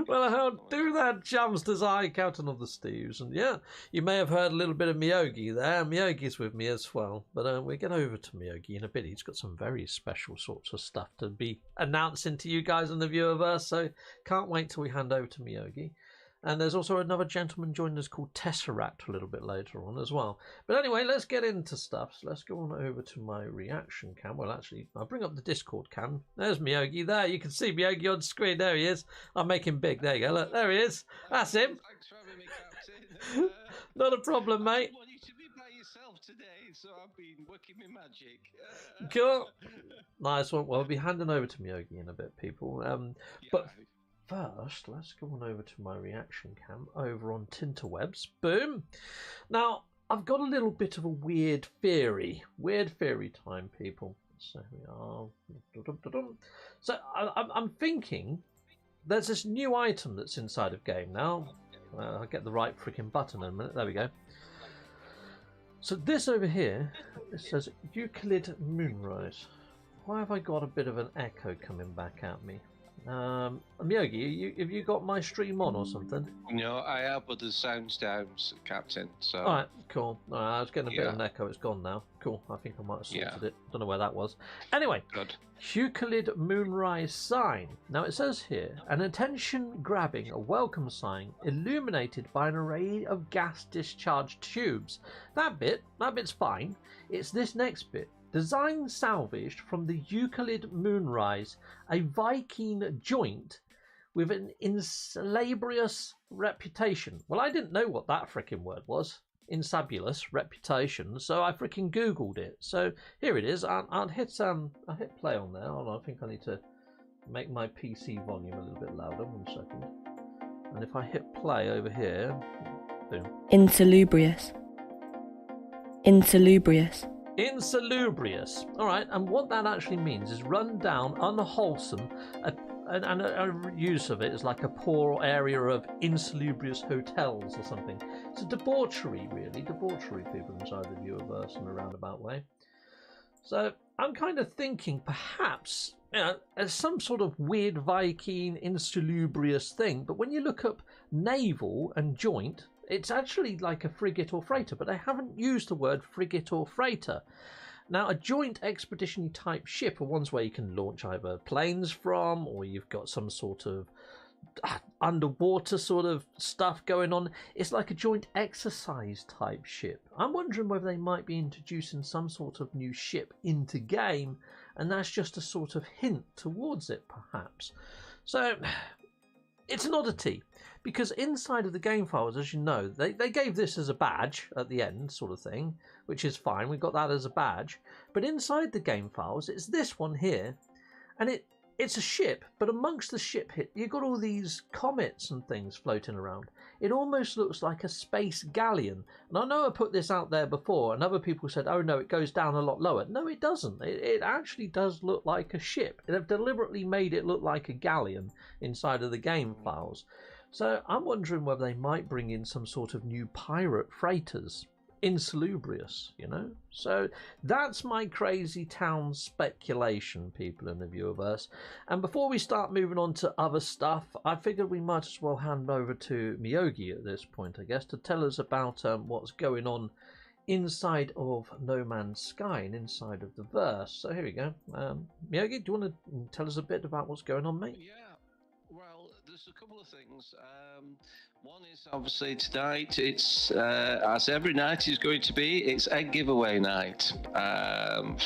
Well, how do that, Jamsters? I, Captain of the Steves. And yeah, you may have heard a little bit of Miyogi there. Miyogi's with me as well. But we'll get over to Miyogi in a bit. He's got some very special sorts of stuff to be announcing to you guys in the viewerverse. So can't wait till we hand over to Miyogi. And there's also another gentleman joining us called Tesseract a little bit later on as well. But anyway, let's get into stuff. So let's go on over to my reaction cam. Well, actually, I'll bring up the Discord cam. There's Miyogi there. You can see Miyogi on screen. There he is. I'll make him big. There you go. Look, there he is. That's him. Thanks for having me, Captain. Not a problem, mate. I want you to be by yourself today, so I've been working my magic. Cool. Nice one. Well, I'll be handing over to Miyogi in a bit, people. But first, let's go on over to my reaction cam over on Tinterwebs. Boom. Now, I've got a little bit of a weird theory. Weird theory time, people. So we are. So I'm thinking there's this new item that's inside of game now. I'll get the right freaking button in a minute. There we go. So this over here, it says Euclid Moonrise. Why have I got a bit of an echo coming back at me? Miyogi, have you got my stream on or something? No, I have, but the sound's down, Captain. So. All right, cool. All right, I was getting a bit of an echo. It's gone now. Cool. I think I might have sorted it. Don't know where that was. Anyway, good. Euclid Moonrise sign. Now it says here, an attention-grabbing, a welcome sign illuminated by an array of gas discharge tubes. That bit's fine. It's this next bit. Design salvaged from the Euclid Moonrise, a Viking joint with an insalubrious reputation. Well, I didn't know what that frickin' word was. Insalubrious reputation. So I frickin' Googled it. So here it is. I'll hit play on there. Hold on, I think I need to make my PC volume a little bit louder. 1 second. And if I hit play over here, boom. Insalubrious. Insalubrious. Insalubrious. All right, and what that actually means is run down, unwholesome, and a use of it is like a poor area of insalubrious hotels or something. It's a debauchery, really. Debauchery people inside the viewerverse in a roundabout way. So I'm kind of thinking perhaps, as some sort of weird Viking insalubrious thing, but when you look up naval and joint, it's actually like a frigate or freighter, but they haven't used the word frigate or freighter. Now, a joint expedition type ship are ones where you can launch either planes from, or you've got some sort of underwater sort of stuff going on. It's like a joint exercise type ship. I'm wondering whether they might be introducing some sort of new ship into game, and that's just a sort of hint towards it, perhaps. So, it's an oddity. Because inside of the game files, as you know, they gave this as a badge at the end, sort of thing, which is fine. We've got that as a badge. But inside the game files, it's this one here. And it's a ship, but amongst the ship you've got all these comets and things floating around. It almost looks like a space galleon. And I know I put this out there before, and other people said, oh no, it goes down a lot lower. No, it doesn't. It actually does look like a ship. They've deliberately made it look like a galleon inside of the game files. So I'm wondering whether they might bring in some sort of new pirate freighters. Insalubrious, you know? So that's my crazy town speculation, people in the viewerverse. And before we start moving on to other stuff, I figured we might as well hand over to Miyogi at this point, I guess, to tell us about what's going on inside of No Man's Sky and inside of the verse. So here we go. Miyogi, do you want to tell us a bit about what's going on, mate? Yeah. Well, there's a couple of things. One is obviously tonight, it's as every night is going to be, it's egg giveaway night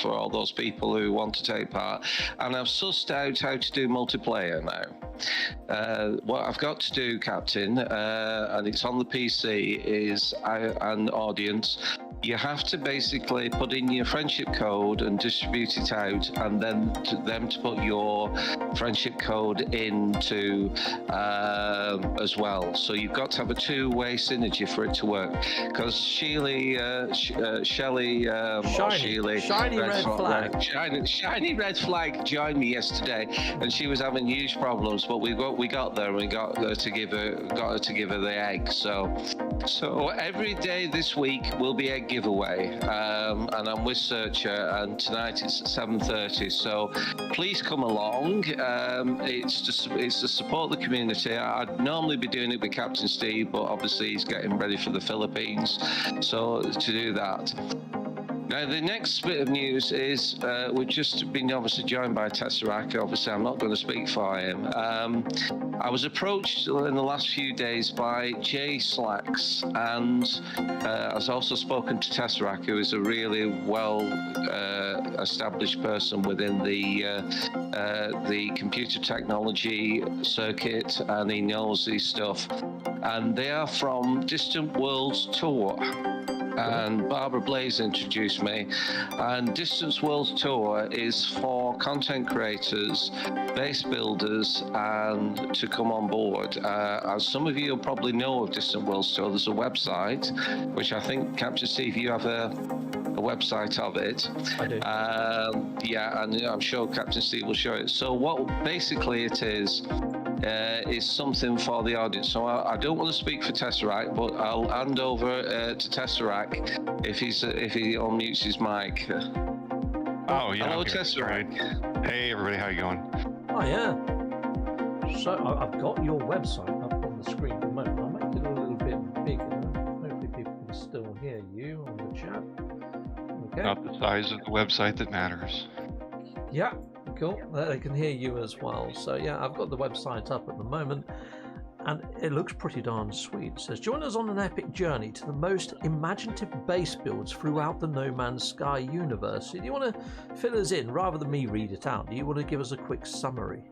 for all those people who want to take part. And I've sussed out how to do multiplayer now. What I've got to do, Captain, and it's on the PC, is an audience. You have to basically put in your friendship code and distribute it out, and then to them to put your friendship code into as well. So you've got to have a two-way synergy for it to work. Because Shelley Shiny Red Flag joined me yesterday, and she was having huge problems. But we got there, and we got her to give her the egg. So So every day this week will be a giveaway, and I'm with Searcher, and tonight it's at 7:30. So please come along. It's to support the community. I'd normally be doing it with Captain Steve, but obviously he's getting ready for the Philippines, so to do that. Now, the next bit of news is we've just been obviously joined by Tesseract. Obviously, I'm not going to speak for him. I was approached in the last few days by Jay Slacks, and I've also spoken to Tesseract, who is a really well established person within the computer technology circuit, and he knows his stuff. And they are from Distant Worlds Tour. And Barbara Blaze introduced me. And Distance World Tour is for content creators, base builders, and to come on board. As some of you probably know of Distant World Tour, there's a website, which I think, Captain Steve, you have a website of it. I do. Yeah, and I'm sure Captain Steve will show it. So what basically it is something for the audience. So I don't want to speak for Tesseract, but I'll hand over to Tesseract if he unmutes his mic. Oh yeah. Hello, okay. Tesseract. Right. Hey everybody, how you going? Oh yeah. So I've got your website up on the screen at the moment. I'll make it a little bit bigger. Hopefully people can still hear you on the chat. Okay. Not the size of the website that matters. Yeah. Cool. They can hear you as well. So yeah, I've got the website up at the moment, and it looks pretty darn sweet. It says, join us on an epic journey to the most imaginative base builds throughout the No Man's Sky universe. Do you want to fill us in rather than me read it out? Do you want to give us a quick summary?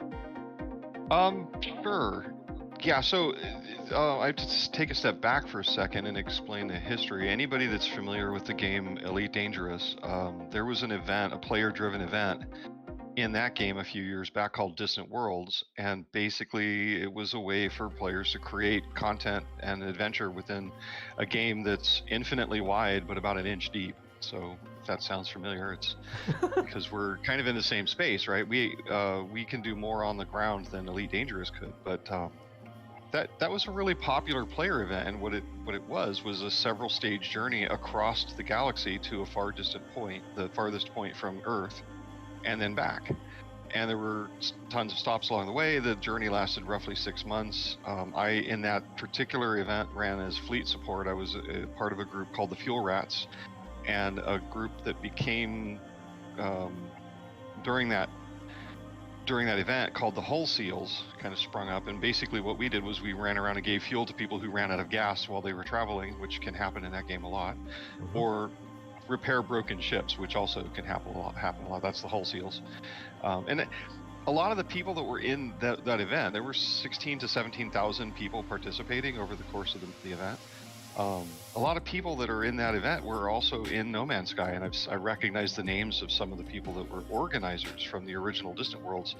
Sure. Yeah, so I have to just take a step back for a second and explain the history. Anybody that's familiar with the game Elite Dangerous, there was an event, a player-driven event in that game a few years back called Distant Worlds, and basically it was a way for players to create content and adventure within a game that's infinitely wide but about an inch deep. So if that sounds familiar, it's because we're kind of in the same space, right? We can do more on the ground than Elite Dangerous could, but that was a really popular player event, and what it was a several stage journey across the galaxy to a far distant point, the farthest point from Earth, and then back. And there were tons of stops along the way. The journey lasted roughly 6 months. I, in that particular event, ran as fleet support. I was a part of a group called the Fuel Rats, and a group that became during that event called the Hull Seals kind of sprung up. And basically what we did was we ran around and gave fuel to people who ran out of gas while they were traveling, which can happen in that game a lot, or repair broken ships, which also can happen a lot. That's the Hull Seals. And a lot of the people that were in that event, there were 16 to 17,000 people participating over the course of the event. A lot of people that are in that event were also in No Man's Sky, and I recognize the names of some of the people that were organizers from the original Distant Worlds.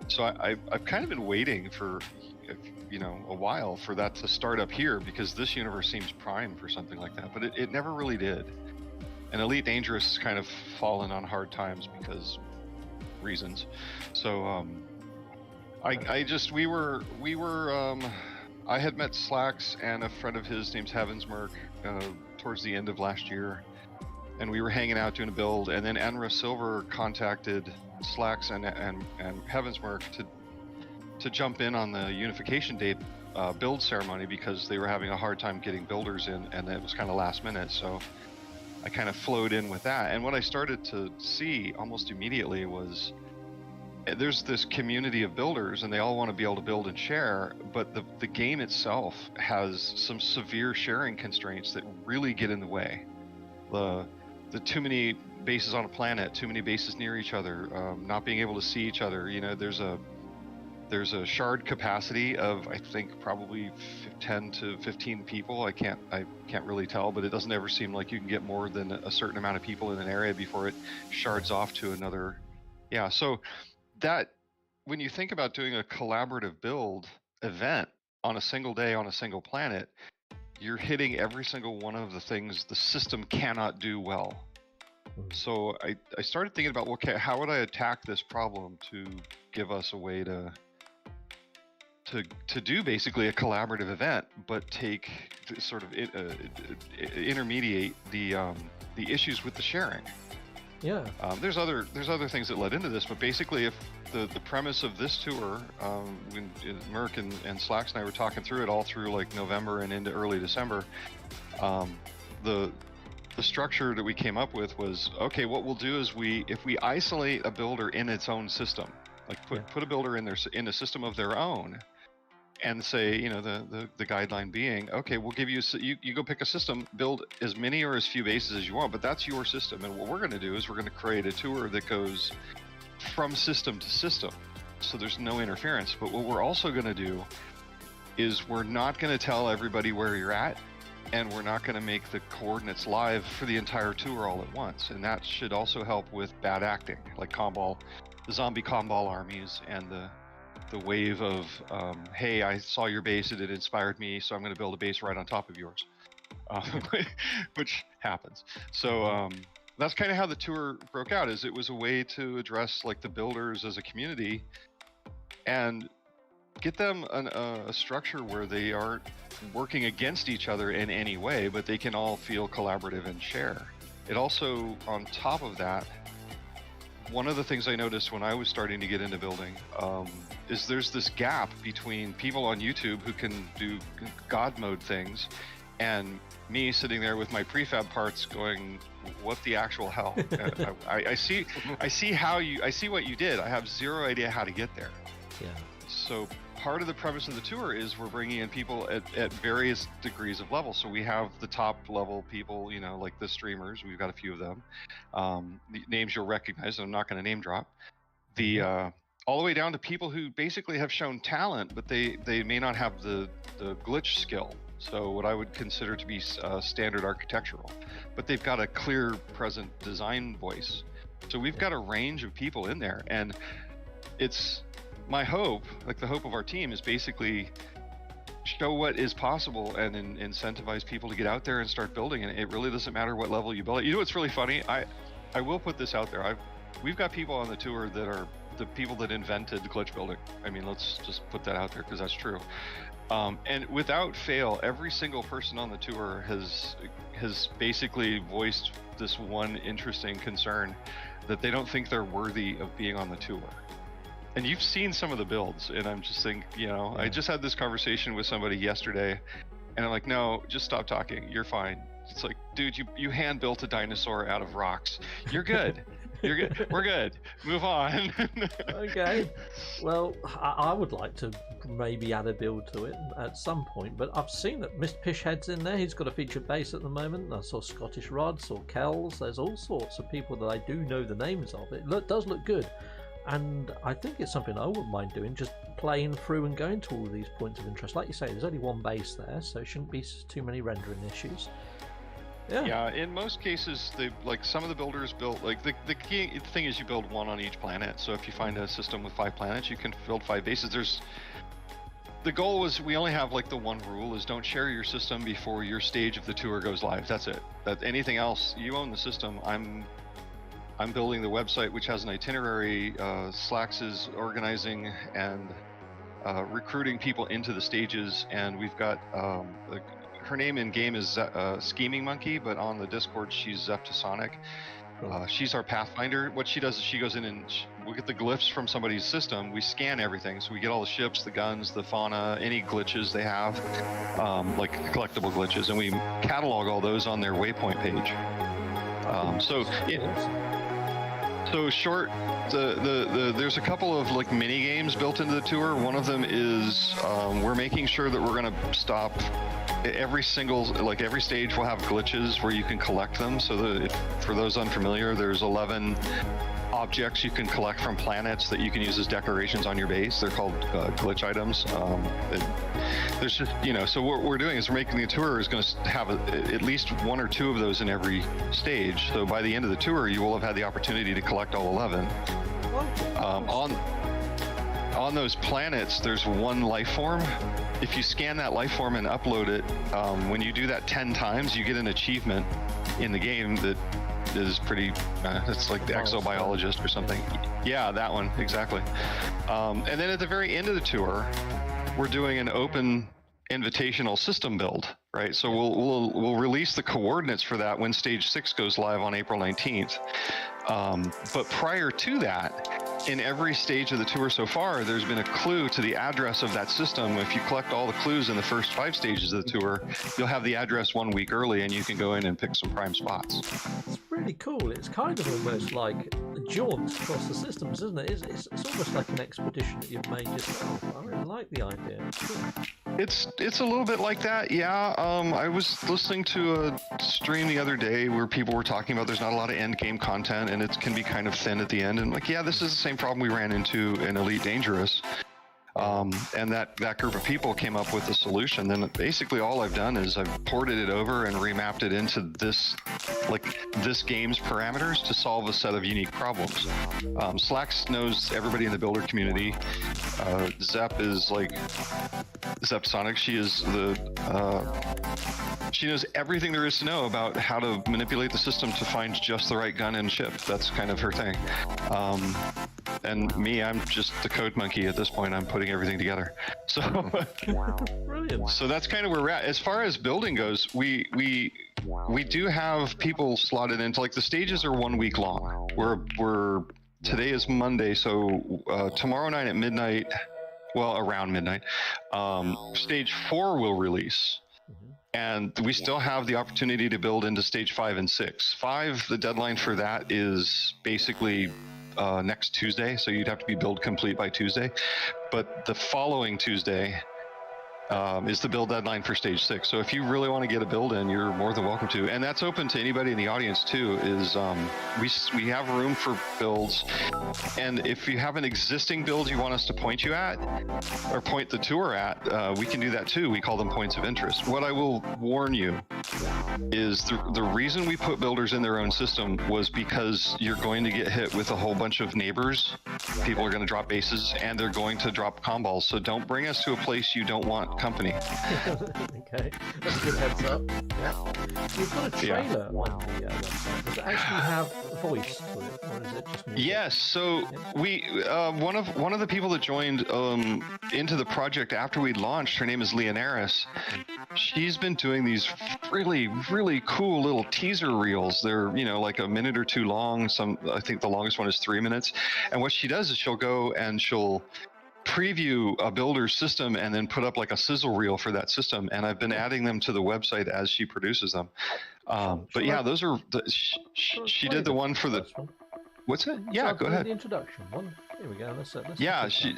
So I've kind of been waiting for a while for that to start up here, because this universe seems prime for something like that, but it never really did. And Elite Dangerous has kind of fallen on hard times because reasons. So I had met Slacks and a friend of his named Heavensmerk towards the end of last year, and we were hanging out doing a build, and then Enra Silver contacted Slacks and Heavensmerk to jump in on the Unification Day build ceremony, because they were having a hard time getting builders in, and it was kind of last minute. So I kind of flowed in with that. And what I started to see almost immediately was there's this community of builders, and they all want to be able to build and share, but the game itself has some severe sharing constraints that really get in the way. The too many bases on a planet, too many bases near each other, not being able to see each other. There's a shard capacity of, I think, probably 10 to 15 people. I can't really tell, but it doesn't ever seem like you can get more than a certain amount of people in an area before it shards off to another. Yeah, so that, when you think about doing a collaborative build event on a single day on a single planet, you're hitting every single one of the things the system cannot do well. So I started thinking about, okay, how would I attack this problem to give us a way to to do basically a collaborative event, but take sort of intermediate the issues with the sharing. Yeah. There's other things that led into this, but basically, if the premise of this tour, when Merck and Slacks and I were talking through it all through like November and into early December, the structure that we came up with was, okay, what we'll do is if we isolate a builder in its own system, like put a builder in a system of their own, and say, you know, the guideline being, okay, we'll give you you go pick a system, build as many or as few bases as you want, but that's your system. And what we're going to do is we're going to create a tour that goes from system to system, so there's no interference. But what we're also going to do is we're not going to tell everybody where you're at, and we're not going to make the coordinates live for the entire tour all at once. And that should also help with bad acting, like the zombie Comball armies, and the wave of, hey, I saw your base and it inspired me, so I'm going to build a base right on top of yours, which happens. So that's kind of how the tour broke out. Is it was a way to address like the builders as a community and get them a structure where they aren't working against each other in any way, but they can all feel collaborative and share. It also, on top of that, one of the things I noticed when I was starting to get into building is there's this gap between people on YouTube who can do God mode things and me sitting there with my prefab parts going, what the actual hell? I see what you did. I have zero idea how to get there. Yeah. So part of the premise of the tour is we're bringing in people at various degrees of level. So we have the top level people, you know, like the streamers. We've got a few of them. The names you'll recognize. I'm not going to name drop. All the way down to people who basically have shown talent, but they may not have the glitch skill. So what I would consider to be standard architectural, but they've got a clear present design voice. So we've got a range of people in there, and it's my hope, like the hope of our team, is basically show what is possible and incentivize people to get out there and start building. And it really doesn't matter what level you build it. You know what's really funny? I will put this out there. We've got people on the tour that are the people that invented glitch building. I mean, let's just put that out there because that's true. And without fail, every single person on the tour has basically voiced this one interesting concern that they don't think they're worthy of being on the tour. And you've seen some of the builds, and I'm just thinking, you know, I just had this conversation with somebody yesterday, and I'm like, no, just stop talking. You're fine. It's like, dude, you hand built a dinosaur out of rocks. You're good. You're good. We're good. Move on. Okay. Well, I would like to maybe add a build to it at some point, but I've seen that Mr. Pishhead's in there. He's got a featured base at the moment. I saw Scottish Rod, saw Kells. There's all sorts of people that I do know the names of. It does look good. And I think it's something I wouldn't mind doing, just playing through and going to all these points of interest. Like you say, there's only one base there, so it shouldn't be too many rendering issues. Yeah, in most cases, some of the builders built, like the key thing is you build one on each planet. So if you find a system with 5 planets, you can build 5 bases. The goal was, we only have like the one rule is don't share your system before your stage of the tour goes live. That's it. Anything else, you own the system. I'm building the website, which has an itinerary. Slacks is organizing and recruiting people into the stages, and we've got her name in game is Scheming Monkey, but on the Discord she's Zeptasonic. She's our Pathfinder. What she does is she goes in and we get the glyphs from somebody's system. We scan everything, so we get all the ships, the guns, the fauna, any glitches they have, like collectible glitches, and we catalog all those on their waypoint page. There's a couple of like mini games built into the tour. One of them is we're making sure that we're going to stop every stage will have glitches where you can collect them. So for those unfamiliar, there's 11 objects you can collect from planets that you can use as decorations on your base. They're called glitch items. There's just, so what we're doing is we're making the tour is going to have at least 1 or 2 of those in every stage. So by the end of the tour, you will have had the opportunity to collect all 11. On those planets, there's one life form. If you scan that life form and upload it, when you do that 10 times, you get an achievement in the game that is pretty, it's like the exobiologist or something. Yeah, that one, exactly. And then at the very end of the tour, we're doing an open invitational system build, right? So we'll release the coordinates for that when stage 6 goes live on April 19th. But prior to that, in every stage of the tour so far, there's been a clue to the address of that system. If you collect all the clues in the first 5 stages of the tour, you'll have the address 1 week early, and you can go in and pick some prime spots. It's really cool. It's kind of almost like a jaunt across the systems, isn't it? It's almost like an expedition that you've made yourself. I really like the idea. It's a little bit like that, yeah. I was listening to a stream the other day where people were talking about there's not a lot of end game content and it can be kind of thin at the end. And like, yeah, this is the same problem we ran into in Elite Dangerous. And that group of people came up with a solution. Then basically all I've done is I've ported it over and remapped it into this game's parameters to solve a set of unique problems. Slacks knows everybody in the builder community. Zep is like Zep Sonic. She is she knows everything there is to know about how to manipulate the system to find just the right gun and ship. That's kind of her thing. And me, I'm just the code monkey at this point. I'm putting everything together. So, Brilliant. So that's kind of where we're at. As far as building goes, we do have people slotted into, like, the stages are 1 week long. Today is Monday, so tomorrow night at midnight, well, around midnight, stage 4 will release. And we still have the opportunity to build into stage 5 and 6. 5, the deadline for that is basically next Tuesday, so you'd have to be build complete by Tuesday. But the following Tuesday is the build deadline for stage 6. So if you really want to get a build in, you're more than welcome to. And that's open to anybody in the audience too. Is we have room for builds, and if you have an existing build you want us to point you at, or point the tour at, we can do that too. We call them points of interest. What I will warn you is the reason we put builders in their own system was because you're going to get hit with a whole bunch of neighbors. People are going to drop bases and they're going to drop comballs. So don't bring us to a place you don't want company. Okay, that's a good heads up. Yeah. You've got a trailer on the website. Does it actually have a voice to it, or is it just music? Yes. So we one of the people that joined into the project after we launched, her name is Leonaris. She's been doing these really cool little teaser reels. They're like a minute or two long. I think the longest one is 3 minutes. And what she does is she'll go and she'll preview a builder's system and then put up like a sizzle reel for that system, and I've been adding them to the website as she produces them. But yeah, those are she did the one for the what's it? Yeah, go ahead. The introduction one. Here we go. Let's yeah, she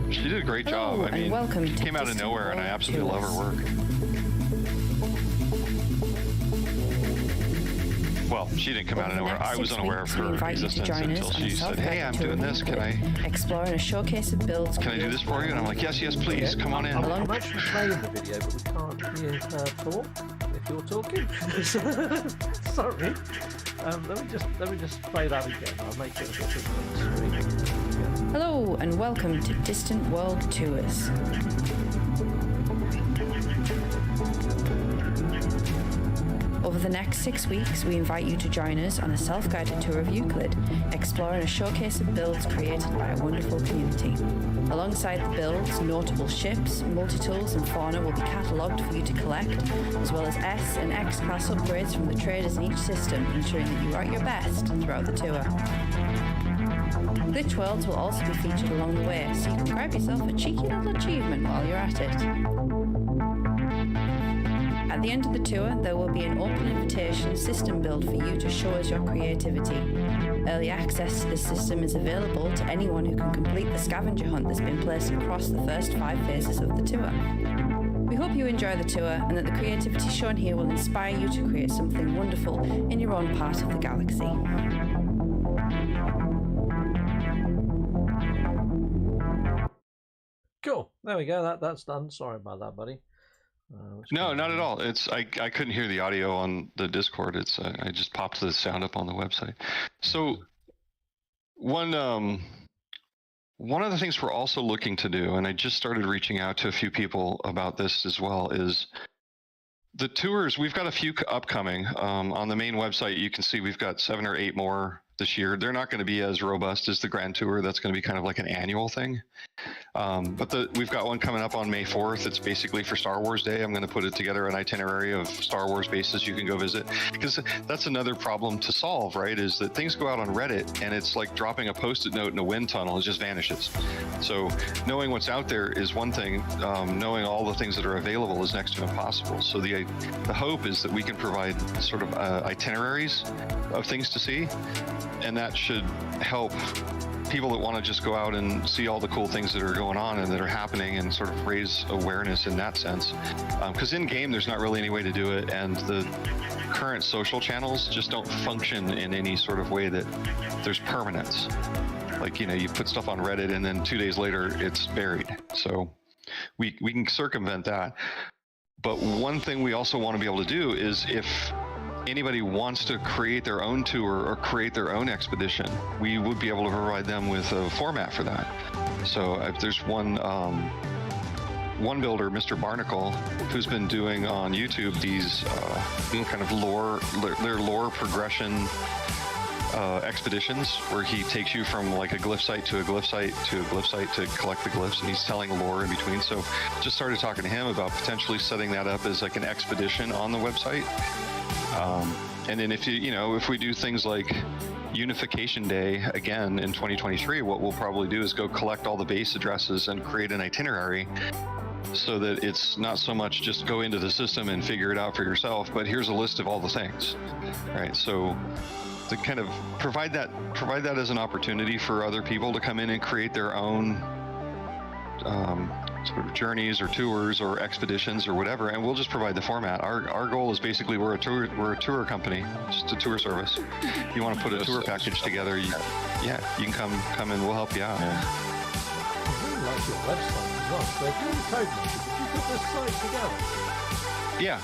did a great job. I mean, she came out of nowhere, and I absolutely love her work. Well, she didn't come out of nowhere. I was unaware of her existence until she said, "Hey, I'm doing this. Can I exploring a showcase of builds? Can I do this for you?" And I'm like, "Yes, please. Come on in." I'm actually playing the video, but we can't hear her talk if you're talking. Sorry. Let me just play that again. I'll make it a bit of a screen. Hello and welcome to Distant World Tours. Over the next 6 weeks, we invite you to join us on a self-guided tour of Euclid, exploring a showcase of builds created by a wonderful community. Alongside the builds, notable ships, multi-tools and fauna will be catalogued for you to collect, as well as S and X class upgrades from the traders in each system, ensuring that you are at your best throughout the tour. Glitch worlds will also be featured along the way, so you can grab yourself a cheeky little achievement while you're at it. At the end of the tour, there will be an open invitation system build for you to show us your creativity. Early access to this system is available to anyone who can complete the scavenger hunt that's been placed across the first 5 phases of the tour. We hope you enjoy the tour and that the creativity shown here will inspire you to create something wonderful in your own part of the galaxy. Cool. There we go. That's done. Sorry about that, buddy. No, not at all. I couldn't hear the audio on the Discord. I just popped the sound up on the website. So one of the things we're also looking to do, and I just started reaching out to a few people about this as well, is the tours. We've got a few upcoming. On the main website, you can see we've got 7 or 8 more this year. They're not going to be as robust as the Grand Tour. That's going to be kind of like an annual thing. But we've got one coming up on May 4th. It's basically for Star Wars Day. I'm going to put it together an itinerary of Star Wars bases you can go visit, because that's another problem to solve, right? Is that things go out on Reddit and it's like dropping a Post-it note in a wind tunnel. It just vanishes. So knowing what's out there is one thing. Knowing all the things that are available is next to impossible. So the hope is that we can provide sort of itineraries of things to see, and that should help people that want to just go out and see all the cool things that are going on and that are happening, and sort of raise awareness in that sense. Because in game, there's not really any way to do it, and the current social channels just don't function in any sort of way that there's permanence. Like, you put stuff on Reddit and then 2 days later it's buried. So we can circumvent that. But one thing we also want to be able to do is, if anybody wants to create their own tour or create their own expedition, we would be able to provide them with a format for that. So if there's one builder, Mr. Barnacle, who's been doing on YouTube these kind of lore progression expeditions, where he takes you from like a glyph site to a glyph site to a glyph site to collect the glyphs, and he's telling lore in between. So just started talking to him about potentially setting that up as like an expedition on the website. And then if we do things like Unification Day again in 2023, what we'll probably do is go collect all the base addresses and create an itinerary, so that it's not so much just go into the system and figure it out for yourself, but here's a list of all the things, right? So to kind of provide that as an opportunity for other people to come in and create their own sort of journeys or tours or expeditions or whatever, and we'll just provide the format. Our goal is basically we're a tour company, just a tour service. You want to put a tour package together, you can come and we'll help you out. I really like your website as well. So if you're in Copenhagen, did you put this site together? Yeah.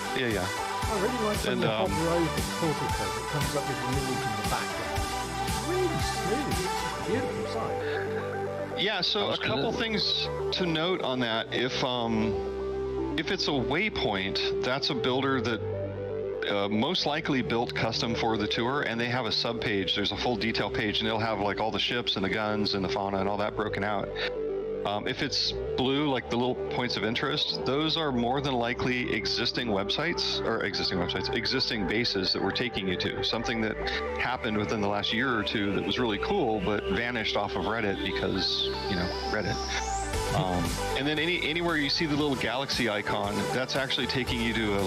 I really like when you hover over the portal code that comes up with the image in the background. It's really smooth. It's a beautiful site. Yeah, so a couple things to note on that. If it's a waypoint, that's a builder that most likely built custom for the tour, and they have a sub page. There's a full detail page, and they'll have like all the ships and the guns and the fauna and all that broken out. If it's blue, like the little points of interest, those are more than likely existing bases that we're taking you to. Something that happened within the last year or two that was really cool, but vanished off of Reddit because, Reddit. And then anywhere you see the little galaxy icon, that's actually taking you to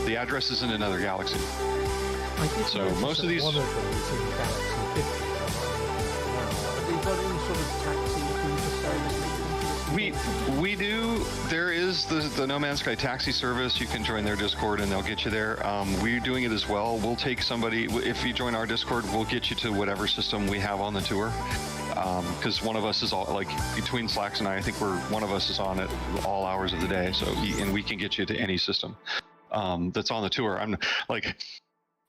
the address is in another galaxy. So most of these. One of those in Galaxy 50. Have you got any sort of taxi service? We do. There is the No Man's Sky taxi service. You can join their Discord and they'll get you there. We're doing it as well. We'll take somebody, if you join our Discord, we'll get you to whatever system we have on the tour. Because one of us is between Slacks and I think one of us is on at all hours of the day. So, and we can get you to any system that's on the tour. I'm like,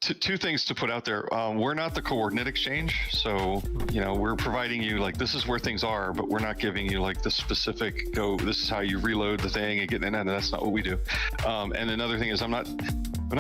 two things to put out there. We're not the coordinate exchange, so we're providing you this is where things are, but we're not giving you the specific this is how you reload the thing and get in, and that's not what we do. And another thing is I'm not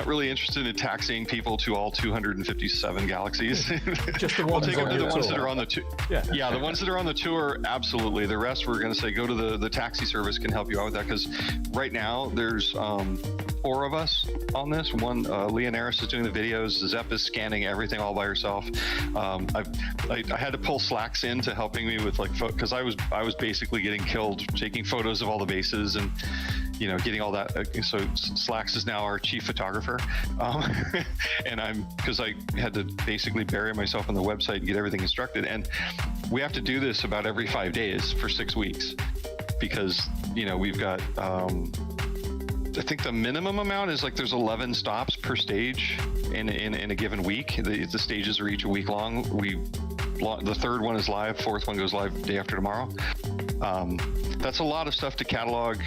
really interested in taxiing people to all 257 galaxies. Just the ones, we'll take them to the ones that are on the tour. Yeah, the ones that are on the tour, absolutely. The rest we're going to say go to the taxi service can help you out with that, because right now there's 4 of us on this. One, Leonaris is doing the videos. Zep is scanning everything all by herself. I had to pull Slacks in to helping me with because I was basically getting killed taking photos of all the bases and getting all that. So Slacks is now our chief photographer, and because I had to basically bury myself on the website and get everything instructed. And we have to do this about every 5 days for 6 weeks, because we've got. I think the minimum amount is there's 11 stops per stage in a given week. The stages are each a week long. The third one is live. 4th one goes live day after tomorrow. That's a lot of stuff to catalog.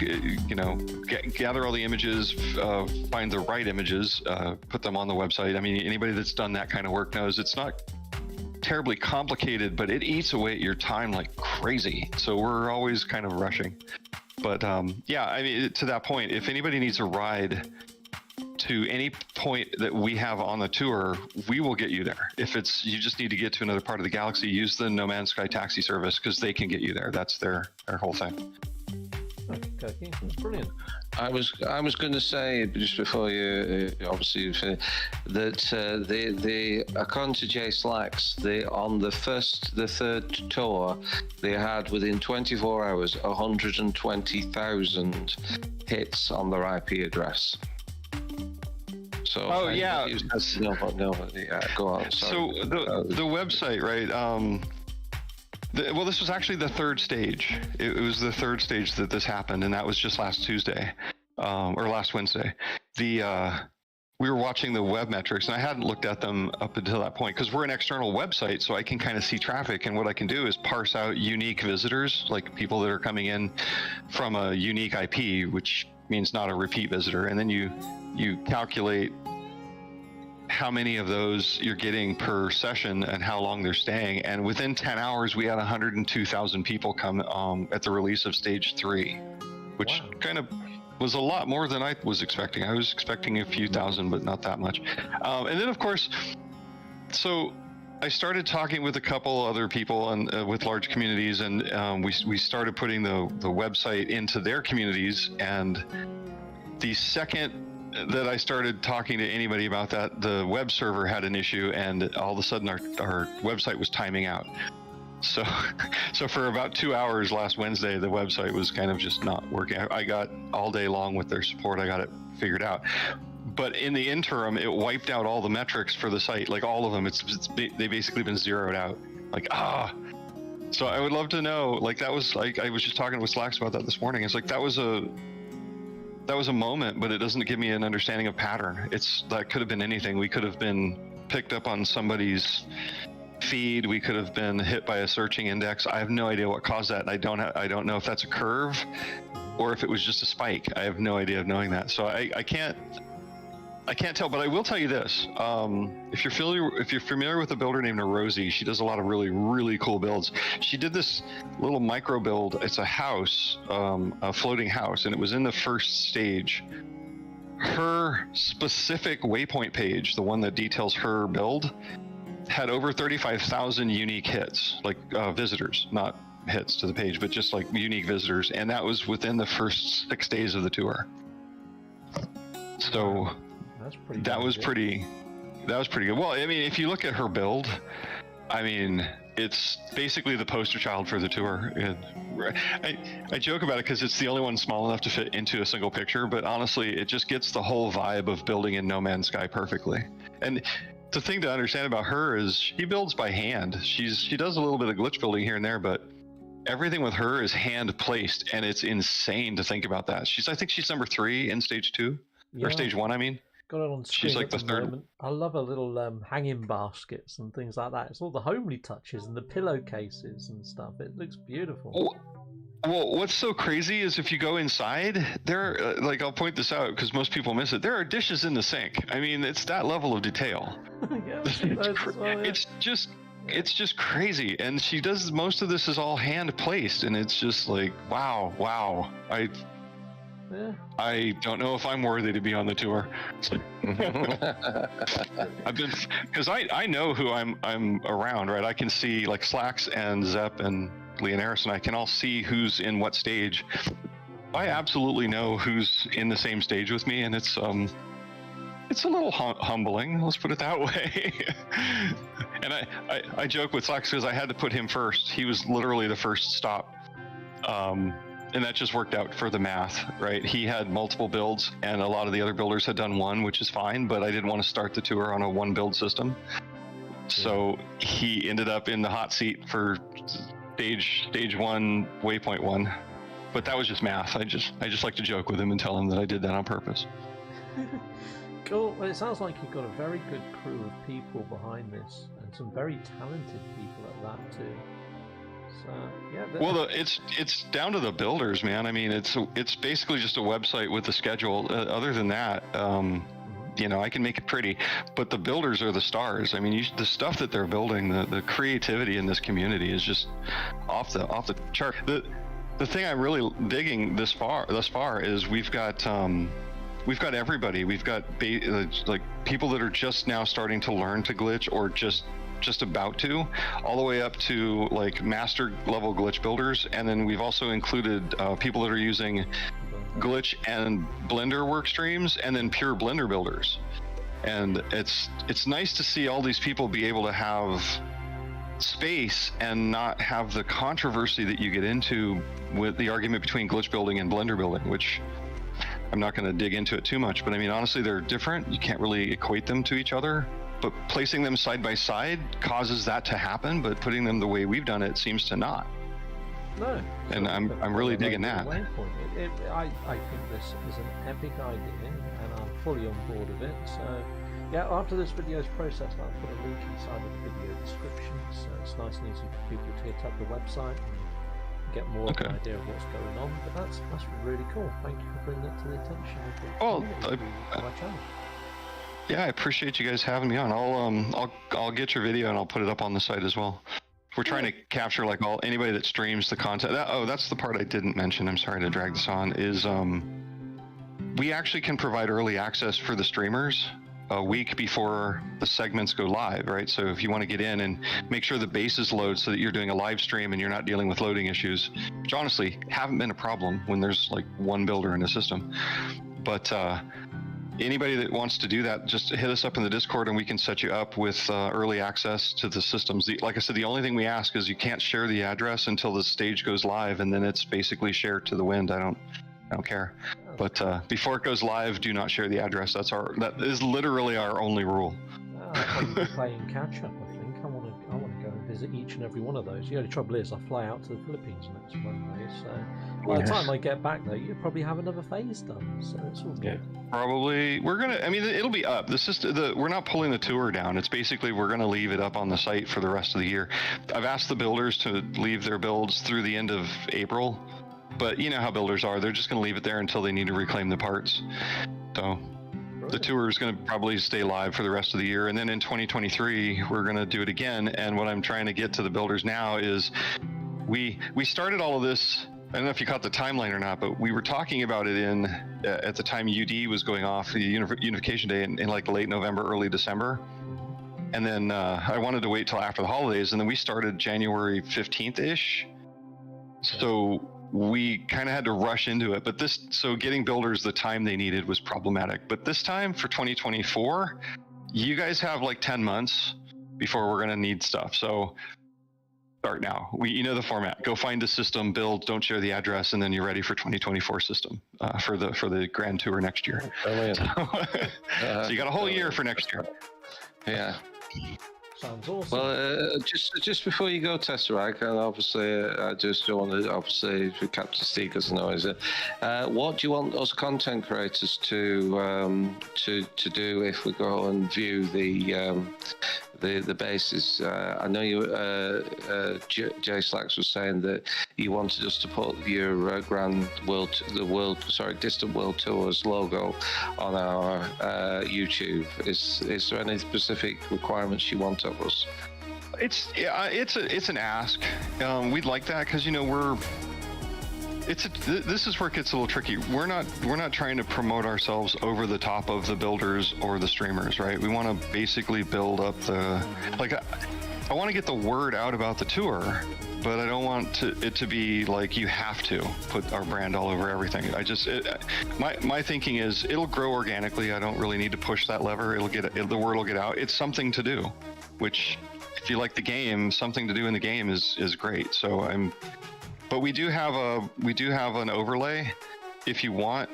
Gather all the images, find the right images, put them on the website. I mean, anybody that's done that kind of work knows it's not terribly complicated, but it eats away at your time like crazy. So we're always kind of rushing. But to that point, if anybody needs a ride to any point that we have on the tour, we will get you there. If it's you just need to get to another part of the galaxy, use the No Man's Sky taxi service because they can get you there. That's their whole thing. Okay, that's brilliant. I was going to say just before you obviously that they according to Jay Slacks, on the third tour they had within 24 hours 120,000 hits on their IP address. So oh yeah, no, yeah, go on. Sorry. So the website, right? Well, this was actually the third stage. It was the third stage that this happened, and that was just last Tuesday, or last Wednesday. We were watching the web metrics, and I hadn't looked at them up until that point because we're an external website, so I can kind of see traffic. And what I can do is parse out unique visitors, like people that are coming in from a unique IP, which means not a repeat visitor, and then you calculate how many of those you're getting per session and how long they're staying. And within 10 hours, we had 102,000 people come at the release of stage 3, which kind of was a lot more than I was expecting. I was expecting a few thousand, but not that much. And then, of course, so I started talking with a couple other people and with large communities, and we started putting the website into their communities. And the second that I started talking to anybody about that, the web server had an issue, and all of a sudden our website was timing out. So for about 2 hours last Wednesday, the website was kind of just not working. I got all day long with their support. I got it figured out. But in the interim, it wiped out all the metrics for the site, like all of them. They basically been zeroed out. Like, So I would love to know, like that was like, I was just talking with Slacks about that this morning. It's like, that was a moment, but it doesn't give me an understanding of pattern. That could have been anything. We could have been picked up on somebody's feed. We could have been hit by a searching index. I have no idea what caused that. I don't know if that's a curve or if it was just a spike. I have no idea of knowing that. So I can't tell, but I will tell you this. If you're familiar with a builder named Rosie, she does a lot of really, really cool builds. She did this little micro build. It's a house, a floating house, and it was in the first stage. Her specific waypoint page, the one that details her build, had over 35,000 unique hits, like visitors, not hits to the page, but just like unique visitors. And that was within the first 6 days of the tour. So that was pretty good. Well, I mean, if you look at her build, I mean, it's basically the poster child for the tour. I joke about it because it's the only one small enough to fit into a single picture, but honestly, it just gets the whole vibe of building in No Man's Sky perfectly. And the thing to understand about her is she builds by hand. She does a little bit of glitch building here and there, but everything with her is hand placed, and it's insane to think about that. I think she's number 3 in stage 2, or stage 1, I mean. Got it on screen. She's like the third. Moment. I love her little hanging baskets and things like that. It's all the homely touches and the pillowcases and stuff. It looks beautiful. Well, what's so crazy is if you go inside, there, like I'll point this out because most people miss it. There are dishes in the sink. I mean, it's that level of detail. It's just crazy. And she does most of this is all hand placed, and it's just like wow. I don't know if I'm worthy to be on the tour. Because I know who I'm around, right? I can see like Slacks and Zepp and Leonaris, and I can all see who's in what stage. I absolutely know who's in the same stage with me, and it's a little humbling, let's put it that way. And I joke with Slacks because I had to put him first. He was literally the first stop. And that just worked out for the math, right? He had multiple builds, and a lot of the other builders had done one, which is fine, but I didn't want to start the tour on a 1-build system. So he ended up in the hot seat for stage 1, waypoint 1. But that was just math. I just like to joke with him and tell him that I did that on purpose. Cool. Well, it sounds like you've got a very good crew of people behind this, and some very talented people at that too. Well, it's down to the builders, man. I mean, it's basically just a website with a schedule. Other than that, I can make it pretty, but the builders are the stars. I mean, the stuff that they're building, the creativity in this community is just off the chart. The thing I'm really digging thus far is we've got we've got everybody. We've got like people that are just now starting to learn to glitch, or just about to, all the way up to like master level glitch builders. And then we've also included people that are using glitch and Blender work streams, and then pure Blender builders. And it's nice to see all these people be able to have space and not have the controversy that you get into with the argument between glitch building and Blender building, which I'm not going to dig into it too much, but I mean, honestly, they're different. You can't really equate them to each other, but placing them side by side causes that to happen, but putting them the way we've done it seems to not. No. And I'm really digging that. I think this is an epic idea, and I'm fully on board with it. So, yeah, after this video is processed, I'll put a link inside of the video description, so it's nice and easy for people to hit up the website and get more of an idea of what's going on. But that's really cool. Thank you for bringing it to the attention of my channel. Yeah, I appreciate you guys having me on. I'll get your video and I'll put it up on the site as well. We're trying to capture like anybody that streams the content. That's the part I didn't mention. I'm sorry to drag this on. Is we actually can provide early access for the streamers a week before the segments go live, right? So if you want to get in and make sure the bases load so that you're doing a live stream and you're not dealing with loading issues, which honestly haven't been a problem when there's like one builder in a system. But anybody that wants to do that, just hit us up in the Discord and we can set you up with early access to the systems. Like I said, the only thing we ask is you can't share the address until the stage goes live, and then it's basically shared to the wind. I don't care. But before it goes live, do not share the address. That is literally our only rule. I'm playing catch up. I think I want to go and visit each and every one of those. The only trouble is I fly out to the Philippines next Monday, so by the time I get back though, you'll probably have another phase done. So it's all good. Probably. It'll be up. We're not pulling the tour down. It's basically we're gonna leave it up on the site for the rest of the year. I've asked the builders to leave their builds through the end of April, but you know how builders are. They're just gonna leave it there until they need to reclaim the parts. So the tour is going to probably stay live for the rest of the year, and then in 2023 we're going to do it again. And what I'm trying to get to the builders now is we started all of this. I don't know if you caught the timeline or not, but we were talking about it at the time UD was going off, the Unification Day, in like late November, early December. And then I wanted to wait till after the holidays, and then we started January 15th-ish. So we kind of had to rush into it, but so getting builders the time they needed was problematic. But this time for 2024, you guys have like 10 months before we're going to need stuff. So start now. You know the format. Go find a system, build, don't share the address, and then you're ready for 2024 system for the grand tour next year. So you got a whole year for next year. Yeah. Sounds awesome. Well, just before you go, Tesseract, and obviously I just don't want to, obviously, for CaptainSteve, because I know is it. What do you want us content creators to do if we go and view the bases? I know you, Jay Slacks was saying that you wanted us to put your Distant World Tours logo on our YouTube. Is there any specific requirements you want of us? It's an ask. We'd like that because this is where it gets a little tricky. We're not trying to promote ourselves over the top of the builders or the streamers, right? We want to basically build up I want to get the word out about the tour, but I don't want it to be like you have to put our brand all over everything. My thinking is it'll grow organically. I don't really need to push that lever. The word will get out. It's something to do, which if you like the game, something to do in the game is great. So but we do have an overlay. If you want,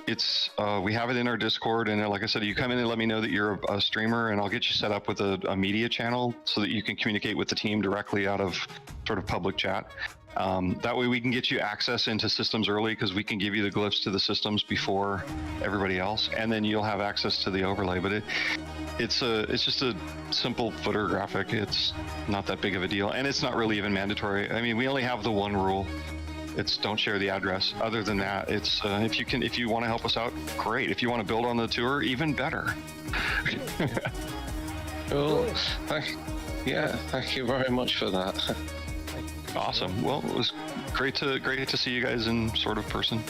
we have it in our Discord, and like I said, you come in and let me know that you're a streamer, and I'll get you set up with a media channel so that you can communicate with the team directly out of sort of public chat. That way we can get you access into systems early, because we can give you the glyphs to the systems before everybody else, and then you'll have access to the overlay. But it's just a simple footer graphic. It's not that big of a deal, and it's not really even mandatory. I mean, we only have the one rule. It's don't share the address. Other than that, it's if you want to help us out, great. If you want to build on the tour, even better. Cool. Thank you very much for that. Awesome. Well, it was great to see you guys in sort of person.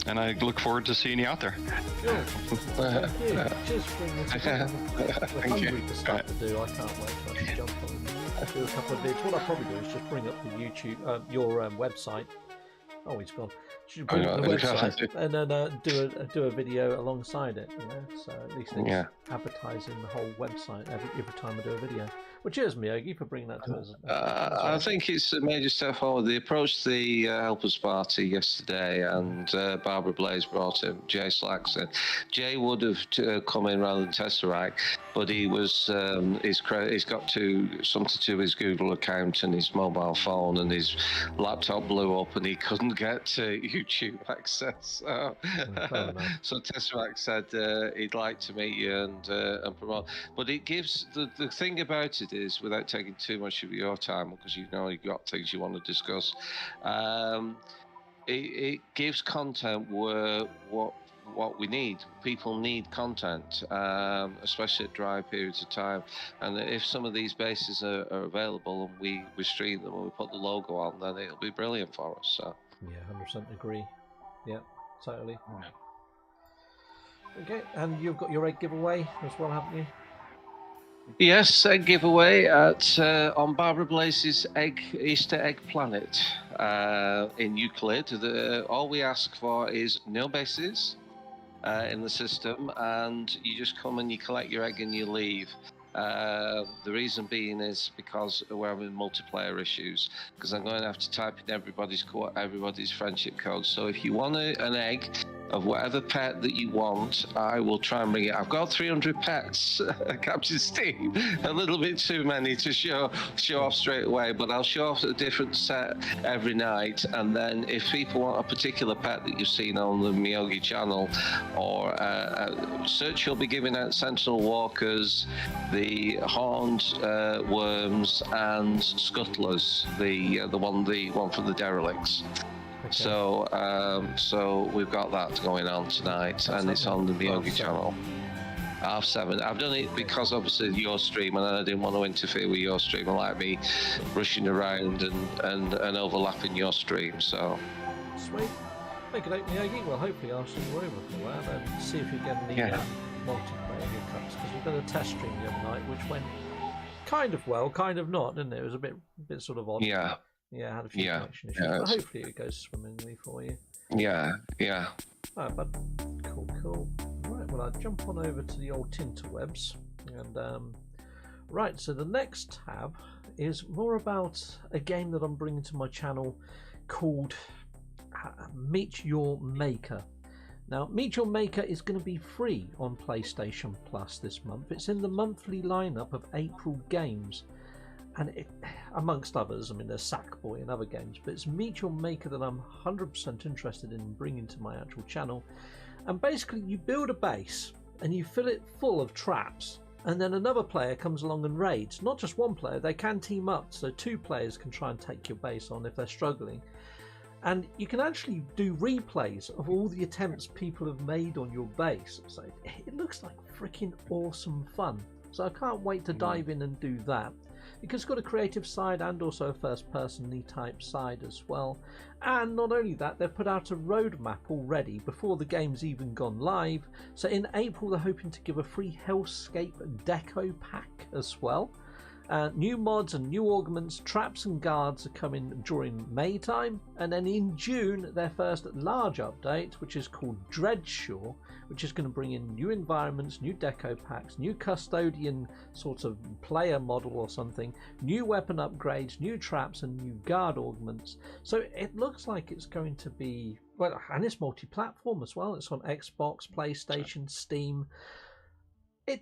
And I look forward to seeing you out there. Sure. Thank you. Cheers for bringing us We're hungry for stuff to do. I can't wait for us to jump on and do a couple of bits. What I'll probably do is just bring up the YouTube, your website. Oh, he's gone. Should bring up the website and then do a video alongside it. You know? So at least it's advertising the whole website every time I do a video. Well, cheers, Miyagi, for bringing that to us. I think it's a major step forward. They approached the Helpers Party yesterday, and Barbara Blaze brought him, Jay Slacks in. Jay would have come in rather than Tesseract, but he was he's got something to do with his Google account and his mobile phone, and his laptop blew up, and he couldn't get YouTube access. So Tesseract said he'd like to meet you and promote. But it gives the thing about it is, without taking too much of your time, because you've got things you want to discuss, it gives content where what we need. People need content, especially at dry periods of time. And if some of these bases are available and we stream them and we put the logo on, then it'll be brilliant for us. So. Yeah, 100% agree. Yeah, totally. Okay, and you've got your egg giveaway as well, haven't you? Yes, egg giveaway on Barbara Blaze's Easter Egg Planet in Euclid. All we ask for is no bases in the system, and you just come and you collect your egg and you leave. The reason being is because we're having multiplayer issues, because I'm going to have to type in everybody's friendship code. So if you want an egg of whatever pet that you want, I will try and bring it. I've got 300 pets, Captain Steve. A little bit too many to show off straight away, but I'll show off a different set every night. And then if people want a particular pet that you've seen on the Miyagi channel, or search, you'll be giving out Sentinel Walkers, the horned worms, and scuttlers, the one from the derelicts. Okay. So we've got that going on tonight, and it's on the Miyagi channel. 7:30. I've done it because obviously your stream, and I didn't want to interfere with your stream and like me rushing around and overlapping your stream. So sweet. Make it 8 Miyagi. Well, hopefully I'll see you over for that and see if you get any multiplayer hiccups, because we've done a test stream the other night, which went kind of well, kind of not, didn't it? It was a bit sort of odd. Yeah. Yeah, I had a few connection issues, but hopefully it goes swimmingly for you. Yeah. Alright, bud. Cool. Right, well, I'll jump on over to the old Tinterwebs. And, right, so the next tab is more about a game that I'm bringing to my channel called Meet Your Maker. Now, Meet Your Maker is going to be free on PlayStation Plus this month. It's in the monthly lineup of April games. And it, amongst others, I mean, there's Sackboy and other games, but it's Meet Your Maker that I'm 100% interested in bringing to my actual channel. And basically, you build a base and you fill it full of traps, and then another player comes along and raids. Not just one player, they can team up, so 2 players can try and take your base on if they're struggling. And you can actually do replays of all the attempts people have made on your base. So it looks like freaking awesome fun. So I can't wait to dive in and do that. Because it's got a creative side and also a first-person type side as well. And not only that, they've put out a roadmap already before the game's even gone live. So in April, they're hoping to give a free Hellscape Deco pack as well. New mods and new augments, traps and guards are coming during May time. And then in June, their first large update, which is called Dreadshaw, which is going to bring in new environments, new deco packs, new custodian sort of player model or something, new weapon upgrades, new traps and new guard augments. So it looks like it's going to be, well, and it's multi-platform as well. It's on Xbox, PlayStation, Steam.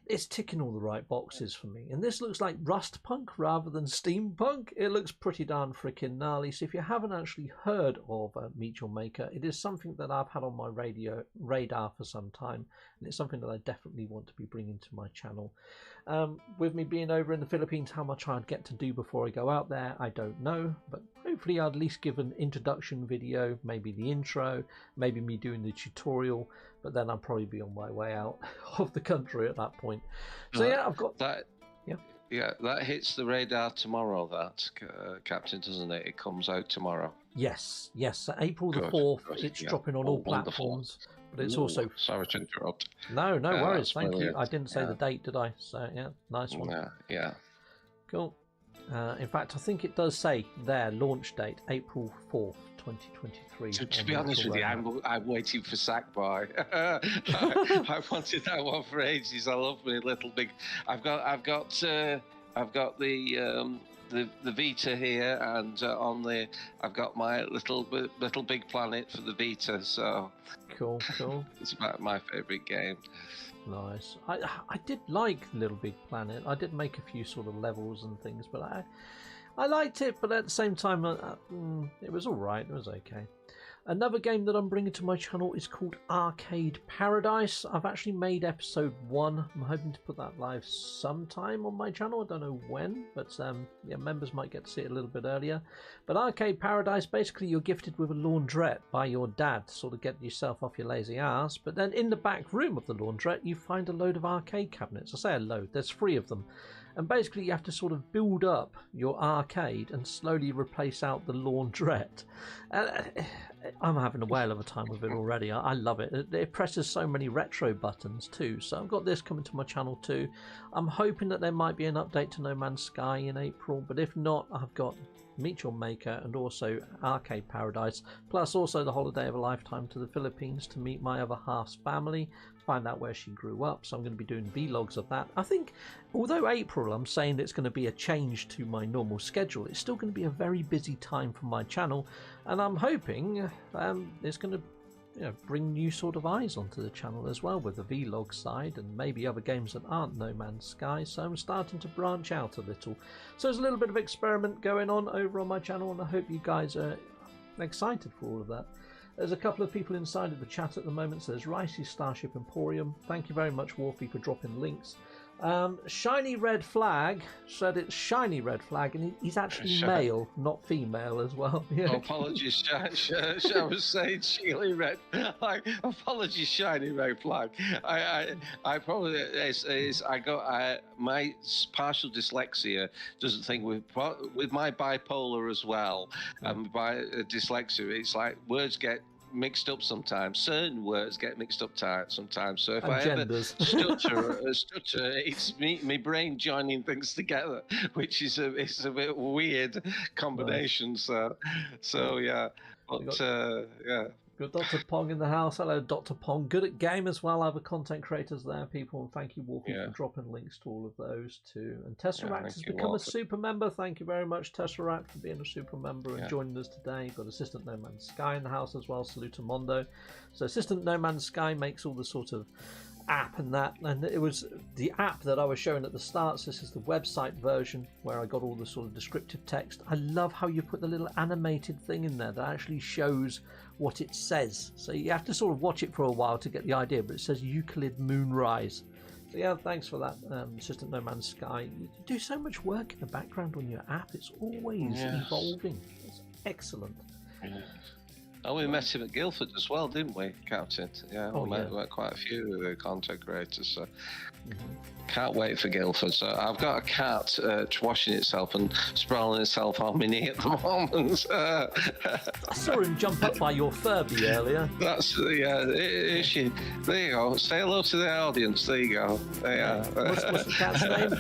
It's ticking all the right boxes for me. And this looks like Rustpunk rather than Steampunk. It looks pretty darn freaking gnarly. So if you haven't actually heard of Meet Your Maker, it is something that I've had on my radar for some time. And it's something that I definitely want to be bringing to my channel. With me being over in the Philippines, how much I'd get to do before I go out there, I don't know. But hopefully I'd at least give an introduction video, maybe the intro, maybe me doing the tutorial. But then I'll probably be on my way out of the country at that point. So yeah, I've got that. Yeah. Yeah, that hits the radar tomorrow, that, Captain, doesn't it? It comes out tomorrow. Yes. April the Good, 4th, good, it's yeah. dropping on Oh, all wonderful. platforms. But it's Ooh, also... Sorry to interrupt. No worries. That's Thank you. brilliant. I didn't say Yeah. the date, did I? So, yeah, nice one. Yeah. Cool. In fact, I think it does say there, launch date, April 4th, 2023. To be honest with you, I'm waiting for Sackboy. I wanted that one for ages. I love my little big. I've got the Vita here, and I've got my little big planet for the Vita. So Cool. it's about my favourite game. Nice. I did like Little Big Planet. I did make a few sort of levels and things, but I liked it. But at the same time, it was all right. It was okay. Another game that I'm bringing to my channel is called Arcade Paradise. I've actually made episode 1. I'm hoping to put that live sometime on my channel. I don't know when, but yeah, members might get to see it a little bit earlier. But Arcade Paradise, basically you're gifted with a laundrette by your dad to sort of get yourself off your lazy ass. But then in the back room of the laundrette, you find a load of arcade cabinets. I say a load, there's 3 of them. And basically you have to sort of build up your arcade and slowly replace out the laundrette. I'm having a whale of a time with it already. I love it. It presses so many retro buttons too. So I've got this coming to my channel too. I'm hoping that there might be an update to No Man's Sky in April. But if not, I've got Meet Your Maker and also Arcade Paradise. Plus also the Holiday of a Lifetime to the Philippines to meet my other half's family. Find out where she grew up, so I'm going to be doing vlogs of that. I think, although April, I'm saying it's going to be a change to my normal schedule, it's still going to be a very busy time for my channel, and I'm hoping it's going to bring new sort of eyes onto the channel as well with the vlog side and maybe other games that aren't No Man's Sky, so I'm starting to branch out a little. So there's a little bit of experiment going on over on my channel, and I hope you guys are excited for all of that. There's a couple of people inside of the chat at the moment. So there's Ricey Starship Emporium. Thank you very much, Wolfie, for dropping links. Shiny Red Flag said it's Shiny Red Flag, and he's actually male, not female as well. Yeah. Oh, apologies, I was saying Shiny Red Flag. Apologies, Shiny Red Flag. I probably my partial dyslexia doesn't think with my bipolar as well. By dyslexia, it's like words get mixed up sometimes. Certain words get mixed up sometimes. So if I ever stutter, it's my brain joining things together, which is a bit weird combination. Nice. So yeah, but yeah. Got Dr. Pong in the house. Hello, Dr. Pong. Good at game as well. Other content creators there, people. And thank you, Wolfie, for dropping links to all of those too. And Tesseract has become a super member. Thank you very much, Tesseract, for being a super member and joining us today. Got Assistant No Man's Sky in the house as well. Salute to Mondo. So Assistant No Man's Sky makes all the sort of app and that, and it was the app that I was showing at the start. So this is the website version where I got all the sort of descriptive text. I love how you put the little animated thing in there that actually shows what it says, so you have to sort of watch it for a while to get the idea, but it says Euclid Moonrise. So yeah, thanks for that, Assistant No Man's Sky. You do so much work in the background on your app. It's always evolving. It's excellent. Oh, we met him at Guildford as well, didn't we, Captain? Yeah, we met quite a few content creators. So can't wait for Guildford. So I've got a cat washing itself and sprawling itself on my knee at the moment. I saw him jump up by your Furby earlier. That's is she? There you go. Say hello to the audience. There you go. What's the cat's name?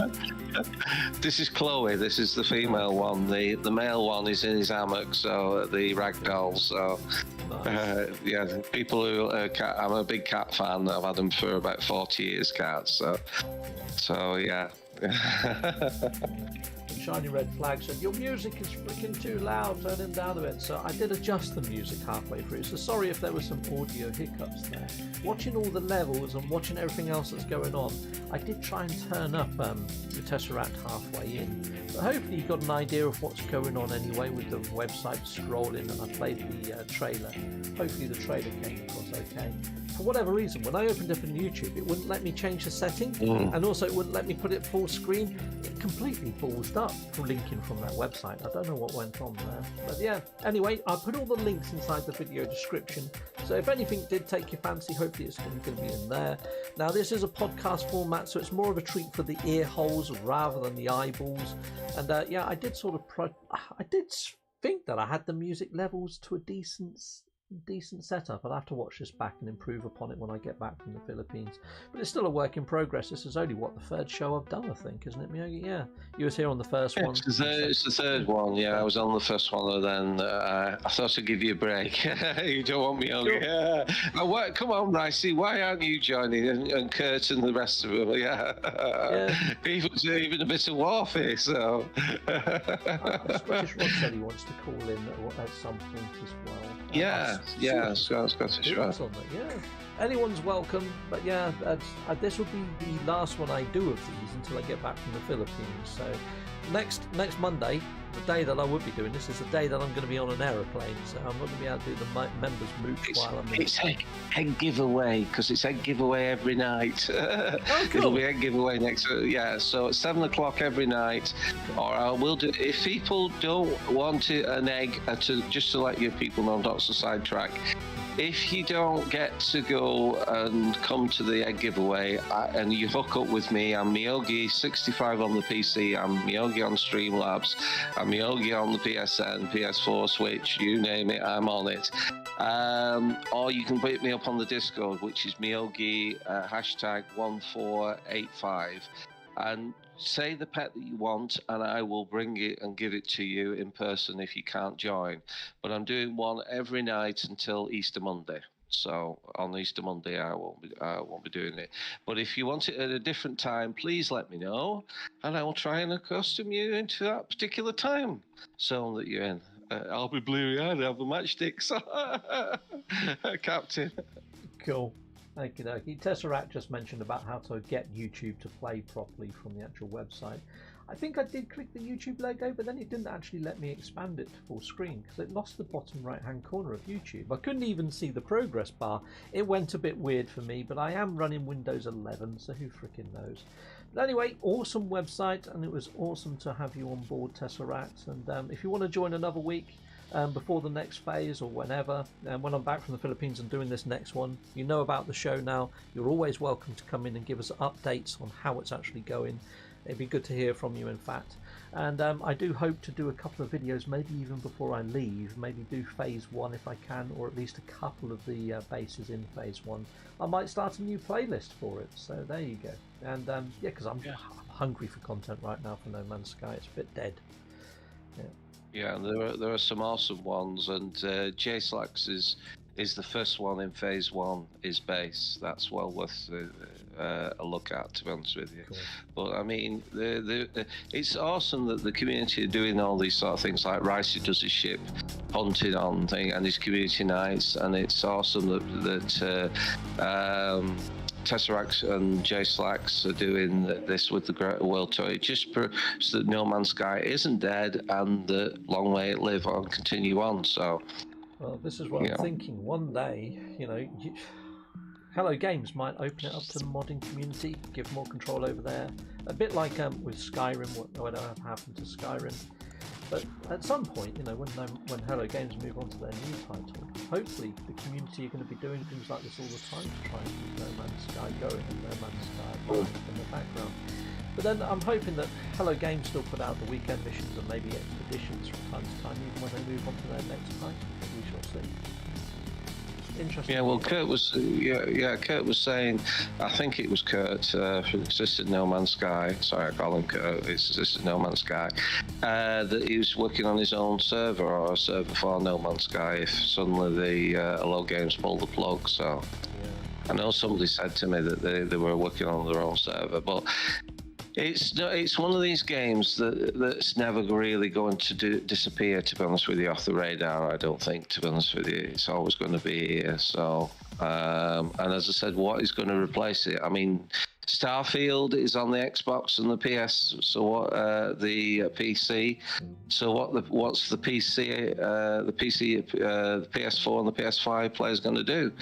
This is Chloe. This is the female one. The male one is in his hammock. So the ragdoll. So. Nice. People who I'm a big cat fan. I've had them for about 40 years, cats. So yeah. Shiny Red Flag said, your music is freaking too loud, turn him down a bit. So I did adjust the music halfway through, so sorry if there were some audio hiccups there. Watching all the levels and watching everything else that's going on, I did try and turn up the Tesseract halfway in. But hopefully you got an idea of what's going on anyway with the website scrolling, and I played the trailer. Hopefully the trailer came across okay. For whatever reason, when I opened up on YouTube, it wouldn't let me change the setting, and also it wouldn't let me put it full full screen, it completely ballsed up linking from that website. I don't know what went on there. But yeah, anyway, I put all the links inside the video description. So if anything did take your fancy, hopefully it's going to be in there. Now, this is a podcast format, so it's more of a treat for the ear holes rather than the eyeballs. And yeah, I did sort of I did think that I had the music levels to a decent setup. I'll have to watch this back and improve upon it when I get back from the Philippines. But it's still a work in progress. This is only, what, the third show I've done, I think, isn't it, Miyogi? Yeah. You was here on the first one. It's the third one, yeah. I was on the first one, and then I thought I'd give you a break. You don't want me on. Cool. Yeah. Come on, Ricey, why aren't you joining? And Kurt and the rest of them, yeah. Even a bit of warfare, so. Scottish Rod said he wants to call in at some point as well. Scottish Rod. Yeah. Anyone's welcome, but yeah, this will be the last one I do of these until I get back from the Philippines. So next Monday, the day that I would be doing this is the day that I'm going to be on an aeroplane, so I'm not going to be able to do the members Mooch while I'm in. It's egg giveaway, because it's egg giveaway every night. Oh, cool. It'll be egg giveaway next, so at 7 o'clock every night, or I will do, if people don't want an egg, just to let you people know, not to sidetrack, if you don't get to go and come to the egg giveaway and you hook up with me, I'm Miyogi65 on the PC, I'm Miyogi on Streamlabs, I'm Miyogi on the PSN, PS4, Switch, you name it, I'm on it. Or you can hit me up on the Discord, which is Miyogi #1485. And say the pet that you want, and I will bring it and give it to you in person if you can't join. But I'm doing one every night until Easter Monday. So on Easter Monday, I won't be doing it. But if you want it at a different time, please let me know, and I will try and accustom you into that particular time zone that you're in. I'll be blue-eyed. I'll have the matchsticks, Captain. Cool. Okie dokie. Tesseract just mentioned about how to get YouTube to play properly from the actual website. I think I did click the YouTube logo, but then it didn't actually let me expand it to full screen because it lost the bottom right hand corner of YouTube. I couldn't even see the progress bar. It went a bit weird for me, but I am running Windows 11, so who frickin' knows. But anyway, awesome website, and it was awesome to have you on board, Tesseract. And if you want to join another week, before the next phase or whenever, and when I'm back from the Philippines and doing this next one, you know about the show now. You're always welcome to come in and give us updates on how it's actually going. It'd be good to hear from you, in fact. And I do hope to do a couple of videos, maybe even before I leave, maybe do phase 1 if I can, or at least a couple of the bases in phase 1. I might start a new playlist for it, so there you go. And yeah, because I'm hungry for content right now for No Man's Sky. It's a bit dead. Yeah, there are some awesome ones, and J-Slacks is the first one in phase 1 is base. That's well worth a look at, to be honest with you. Cool. But I mean, it's awesome that the community are doing all these sort of things, like Ricey does his ship hunting on thing and his community nights, and it's awesome that Tesseract and J-Slacks are doing this with the Great World Tour. It just proves that No Man's Sky isn't dead, and that long may it live on, continue on. So, well, this is what I'm thinking. One day, Hello Games might open it up to the modding community, give more control over there. A bit like with Skyrim, whatever happened to Skyrim. But at some point, when Hello Games move on to their new title, hopefully the community are going to be doing things like this all the time to try and keep No Man's Sky going and No Man's Sky in the background. But then I'm hoping that Hello Games still put out the weekend missions and maybe expeditions from time to time, even when they move on to their next title. We shall see. Interesting. Yeah, well, Kurt was saying, I think it was Kurt from Assistant No Man's Sky. Sorry, I call him Kurt. It's Assistant No Man's Sky. That he was working on his own server, or a server for No Man's Sky, if suddenly the Hello Games pulled the plug. So I know somebody said to me that they were working on their own server, but it's one of these games that's never really going to disappear, to be honest with you, off the radar. I don't think, to be honest with you, it's always going to be here. So, and as I said, what is going to replace it? I mean, Starfield is on the Xbox and the PS. So what the PC? So what's the PC? The PS4 and the PS5 players going to do?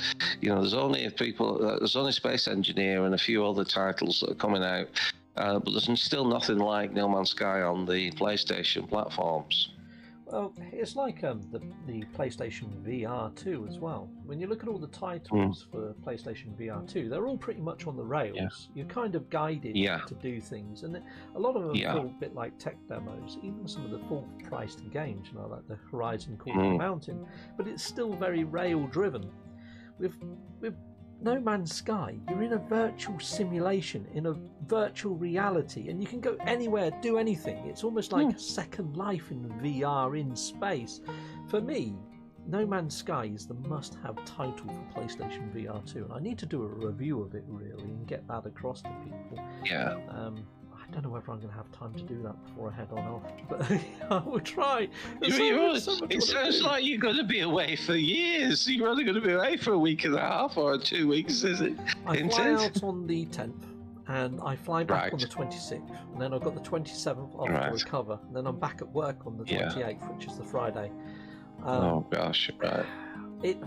There's only Space Engineer and a few other titles that are coming out. but there's still nothing like No Man's Sky on the PlayStation platforms. Well, it's like the PlayStation VR 2 as well. When you look at all the titles for PlayStation VR 2, they're all pretty much on the rails. Yeah. You're kind of guided to do things, and a lot of them feel a bit like tech demos. Even some of the full-priced games, like the Horizon Call of the Mountain, but it's still very rail-driven. With No Man's Sky, you're in a virtual simulation, in a virtual reality, and you can go anywhere, do anything. It's almost like a second life in VR in space. For me, No Man's Sky is the must-have title for PlayStation VR 2, and I need to do a review of it, really, and get that across to people. Yeah. I don't know whether I'm going to have time to do that before I head on off, but I will try. It sounds like you're going to be away for years. You're only going to be away for a week and a half or 2 weeks, is it? I fly out on the 10th, and I fly back on the 26th, and then I've got the 27th off to recover, and then I'm back at work on the 28th, which is the Friday. Oh gosh, right.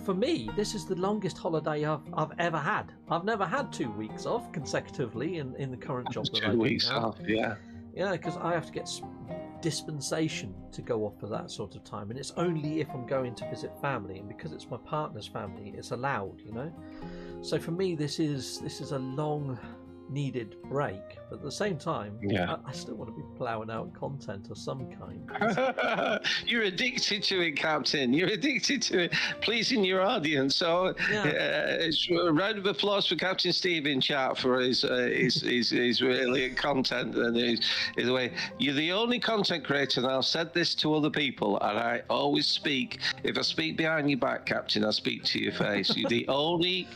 For me, this is the longest holiday I've ever had. I've never had 2 weeks off consecutively in the current job. 2 weeks off, yeah. Yeah, because I have to get dispensation to go off for that sort of time, and it's only if I'm going to visit family, and because it's my partner's family, it's allowed, So for me, this is a long needed break, but at the same time, I still want to be ploughing out content of some kind. You're addicted to it, Captain. You're addicted to it, pleasing your audience. So it's a round of applause for Captain Steve in chat for his really content and his way. You're the only content creator, and I've said this to other people, and I always speak. If I speak behind your back, Captain, I speak to your face. You're the only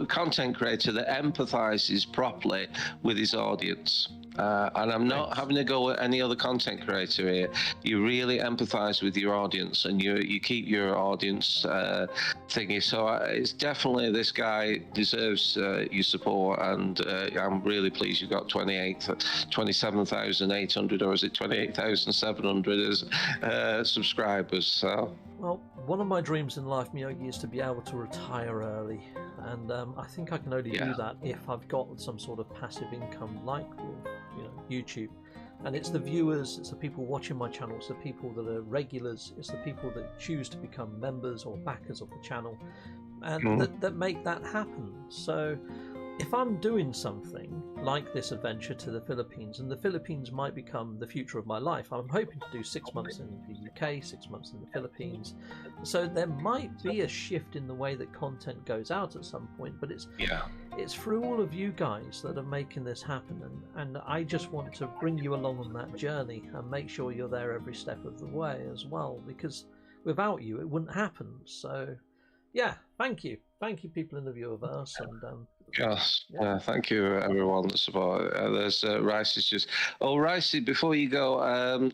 content creator that empathizes properly with his audience. And I'm not having to go at any other content creator here. You really empathise with your audience, and you keep your audience thingy. So it's definitely, this guy deserves your support, and I'm really pleased you got 27,800, or is it 28,700 subscribers? So. Well, one of my dreams in life, Miyagi, is to be able to retire early, and I think I can only do that if I've got some sort of passive income, like with YouTube. And it's the viewers, it's the people watching my channel, it's the people that are regulars, it's the people that choose to become members or backers of the channel, and that make that happen. So if I'm doing something like this adventure to the Philippines, and the Philippines might become the future of my life, I'm hoping to do 6 months in the UK, 6 months in the Philippines. So there might be a shift in the way that content goes out at some point, but it's through all of you guys that are making this happen, and I just want to bring you along on that journey and make sure you're there every step of the way as well, because without you it wouldn't happen. So yeah, thank you people in the viewerverse, and Yes, thank you everyone that support. There's Rice is just. Oh, Rice, before you go,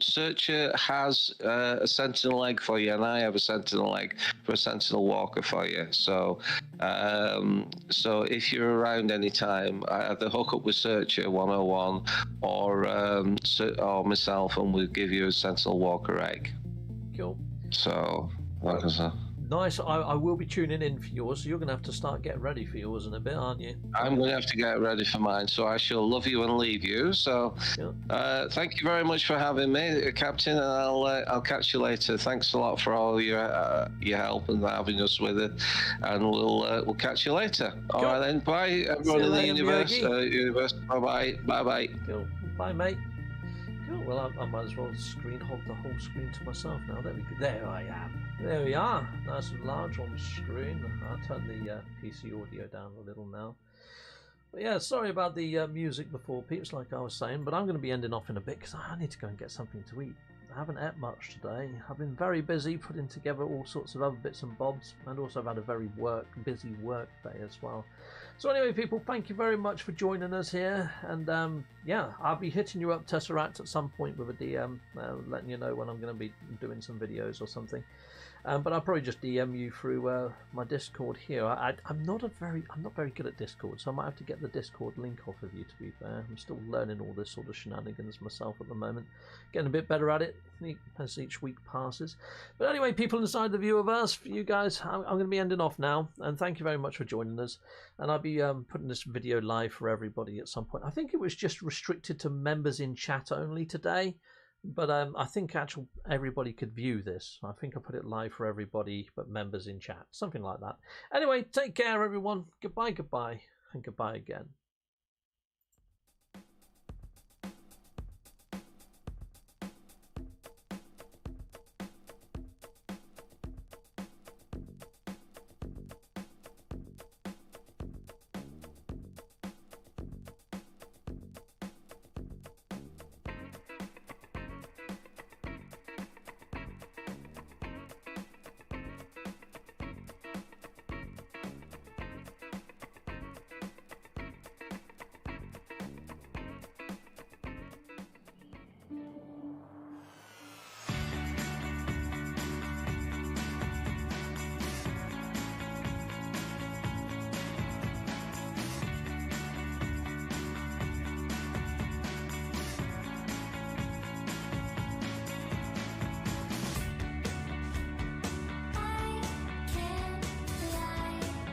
Searcher has a Sentinel egg for you, and I have a Sentinel egg for a Sentinel Walker for you. So, so if you're around anytime, either hook up with Searcher 101 or myself, and we'll give you a Sentinel Walker egg. Cool. So, like I said. Nice. I will be tuning in for yours, so you're going to have to start getting ready for yours in a bit, aren't you? I'm going to have to get ready for mine, so I shall love you and leave you. So thank you very much for having me, Captain, and I'll catch you later. Thanks a lot for all your help and having us with it, and we'll catch you later. All right then, bye everyone in the universe. Bye. Cool. Bye, mate. Cool. Well, I might as well screen hog the whole screen to myself now. There I am. There we are. Nice and large on the screen. I'll turn the PC audio down a little now. But yeah, sorry about the music before, peeps, like I was saying, but I'm going to be ending off in a bit because I need to go and get something to eat. I haven't ate much today. I've been very busy putting together all sorts of other bits and bobs, and also I've had a very busy work day as well. So anyway, people, thank you very much for joining us here, and yeah, I'll be hitting you up, Tesseract, at some point with a DM, letting you know when I'm going to be doing some videos or something. But I'll probably just DM you through my Discord here. I'm not very good at Discord, so I might have to get the Discord link off of you, to be fair. I'm still learning all this sort of shenanigans myself at the moment. Getting a bit better at it as each week passes. But anyway, people inside the viewerverse, for you guys, I'm going to be ending off now. And thank you very much for joining us. And I'll be be putting this video live for everybody at some point. I think it was just restricted to members in chat only today, but I think everybody could view this. I think I put it live for everybody but members in chat, something like that. Anyway, take care, everyone. Goodbye, and goodbye again.